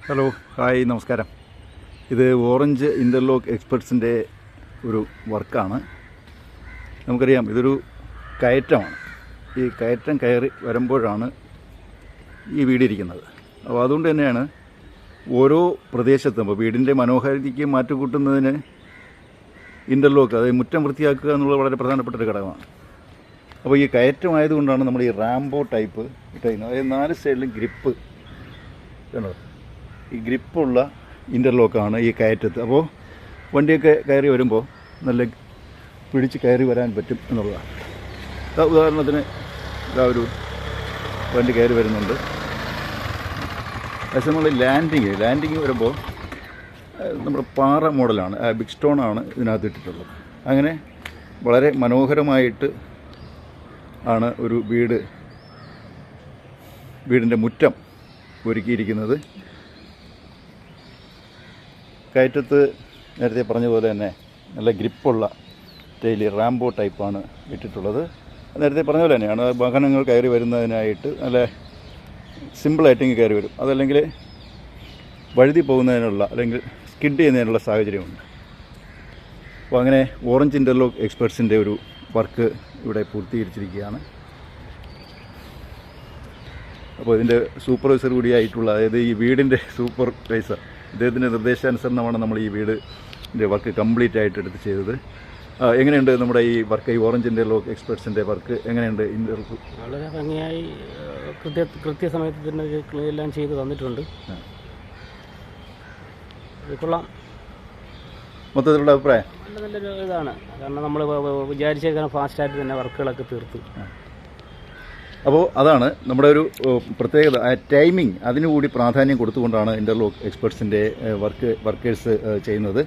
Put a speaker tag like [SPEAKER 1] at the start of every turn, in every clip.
[SPEAKER 1] Hello hi നമസ്കാരം. ഇത് orange interlock എക്സ്പെർട്സിൻ്റെ ഒരു വർക്കാണ്. നമുക്കറിയാം ഇതൊരു കയറ്റമാണ്. ഈ കയറ്റം കയറി വരുമ്പോഴാണ് ഈ വീടിരിക്കുന്നത്. അപ്പോൾ അതുകൊണ്ട് തന്നെയാണ് ഓരോ പ്രദേശത്തും ഇപ്പോൾ വീടിൻ്റെ മനോഹാരിതയ്ക്ക് മാറ്റുകൂട്ടുന്നതിന് ഇൻ്റർലോക്ക്, അതായത് മുറ്റം വൃത്തിയാക്കുക എന്നുള്ളത് വളരെ പ്രധാനപ്പെട്ട ഒരു ഘടകമാണ്. അപ്പോൾ ഈ കയറ്റമായതുകൊണ്ടാണ് നമ്മൾ ഈ റാംബോ ടൈപ്പ് ഇട്ടിരിക്കുന്നത്. അതായത് 4 സൈഡിലും ഗ്രിപ്പ് കണ്ടോ, ഈ ഗ്രിപ്പുള്ള ഇൻ്റർലോക്കാണ് ഈ കയറ്റത്ത്. അപ്പോൾ വണ്ടിയൊക്കെ കയറി വരുമ്പോൾ നല്ല പിടിച്ച് കയറി വരാൻ പറ്റും എന്നുള്ളതാണ്. ഉദാഹരണത്തിന് ഒരു വണ്ടി കയറി വരുന്നുണ്ട്. പക്ഷേ നമ്മൾ ലാൻഡിങ് വരുമ്പോൾ നമ്മുടെ പാറ മോഡലാണ്, ബിഗ് സ്റ്റോണാണ് ഇതിനകത്ത് ഇട്ടിട്ടുള്ളത്. അങ്ങനെ വളരെ മനോഹരമായിട്ട് ആണ് ഒരു വീടിൻ്റെ മുറ്റം ഒരുക്കിയിരിക്കുന്നത്. കയറ്റത്ത് നേരത്തെ പറഞ്ഞതുപോലെ തന്നെ നല്ല ഗ്രിപ്പുള്ള ടൈല് റാംബോ ടൈപ്പാണ് ഇട്ടിട്ടുള്ളത്. നേരത്തെ പറഞ്ഞ പോലെ തന്നെയാണ് വാഹനങ്ങൾ കയറി വരുന്നതിനായിട്ട് നല്ല സിമ്പിളായിട്ട് ഇങ്ങ് കയറി വരും. അതല്ലെങ്കിൽ വഴുതി പോകുന്നതിനുള്ള അല്ലെങ്കിൽ സ്കിഡ് ചെയ്യുന്നതിനുള്ള സാഹചര്യമുണ്ട്. അപ്പോൾ അങ്ങനെ ഓറഞ്ച് ഇൻ്റർലോക്ക് എക്സ്പെർട്സിൻ്റെ ഒരു വർക്ക് ഇവിടെ പൂർത്തീകരിച്ചിരിക്കുകയാണ്. അപ്പോൾ ഇതിൻ്റെ സൂപ്പർവൈസർ കൂടിയായിട്ടുള്ള, അതായത് ഈ വീടിൻ്റെ സൂപ്പർവൈസർ, ഇദ്ദേഹത്തിൻ്റെ നിർദ്ദേശാനുസരണമാണ് നമ്മൾ ഈ വീടിൻ്റെ വർക്ക് കംപ്ലീറ്റ് ആയിട്ട് എടുത്ത് ചെയ്തത്. എങ്ങനെയുണ്ട് നമ്മുടെ ഈ വർക്ക്, ഈ ഓറഞ്ച് ഇൻ്റർലോക്ക് എക്സ്പെർട്സിൻ്റെ വർക്ക് എങ്ങനെയുണ്ട്?
[SPEAKER 2] വളരെ ഭംഗിയായി കൃത്യസമയത്ത് തന്നെ എല്ലാം ചെയ്ത് തന്നിട്ടുണ്ട്. കൊള്ളാം.
[SPEAKER 1] മൊത്തത്തിലുള്ള അഭിപ്രായം
[SPEAKER 2] നല്ലൊരു ഇതാണ്. കാരണം നമ്മൾ വിചാരിച്ചേക്കാൻ ഫാസ്റ്റായിട്ട് തന്നെ വർക്കുകളൊക്കെ തീർത്തു.
[SPEAKER 1] അപ്പോൾ അതാണ് നമ്മുടെ ഒരു പ്രത്യേകത. ടൈമിംഗ് അതിനുകൂടി പ്രാധാന്യം കൊടുത്തുകൊണ്ടാണ് ഇൻ്റർലോക്ക് എക്സ്പെർട്സിൻ്റെ വർക്കേഴ്സ് ചെയ്യുന്നത്.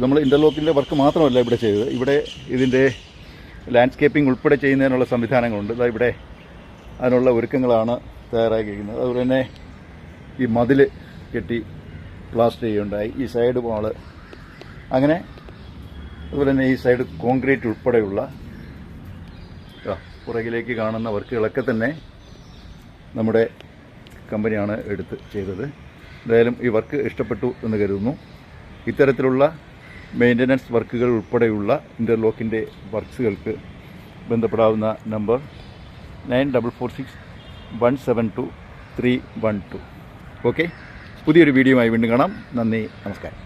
[SPEAKER 1] നമ്മൾ ഇൻ്റർലോക്കിൻ്റെ വർക്ക് മാത്രമല്ല ഇവിടെ ചെയ്തത്, ഇവിടെ ഇതിൻ്റെ ലാൻഡ്സ്കേപ്പിംഗ് ഉൾപ്പെടെ ചെയ്യുന്നതിനുള്ള സംവിധാനങ്ങളുണ്ട്. ഇവിടെ അതിനുള്ള ഒരുക്കങ്ങളാണ് തയ്യാറാക്കിയിരിക്കുന്നത്. അതുപോലെ തന്നെ ഈ മതിൽ കെട്ടി പ്ലാസ്റ്റർ ചെയ്യുകയുണ്ടായി, ഈ സൈഡ് വാള്, അങ്ങനെ അതുപോലെ തന്നെ ഈ സൈഡ് കോൺക്രീറ്റ് ഉൾപ്പെടെയുള്ള പുറകിലേക്ക് കാണുന്ന വർക്കുകളൊക്കെ തന്നെ നമ്മുടെ കമ്പനിയാണ് എടുത്ത് ചെയ്തത്. എന്തായാലും ഈ വർക്ക് ഇഷ്ടപ്പെട്ടു എന്ന് കരുതുന്നു. ഇത്തരത്തിലുള്ള മെയിൻ്റനൻസ് വർക്കുകൾ ഉൾപ്പെടെയുള്ള ഇൻ്റർലോക്കിൻ്റെ വർക്ക്സുകൾക്ക് ബന്ധപ്പെടാവുന്ന നമ്പർ 9446172312. ഓക്കെ, പുതിയൊരു വീഡിയോയുമായി വീണ്ടും കാണാം. നന്ദി, നമസ്കാരം.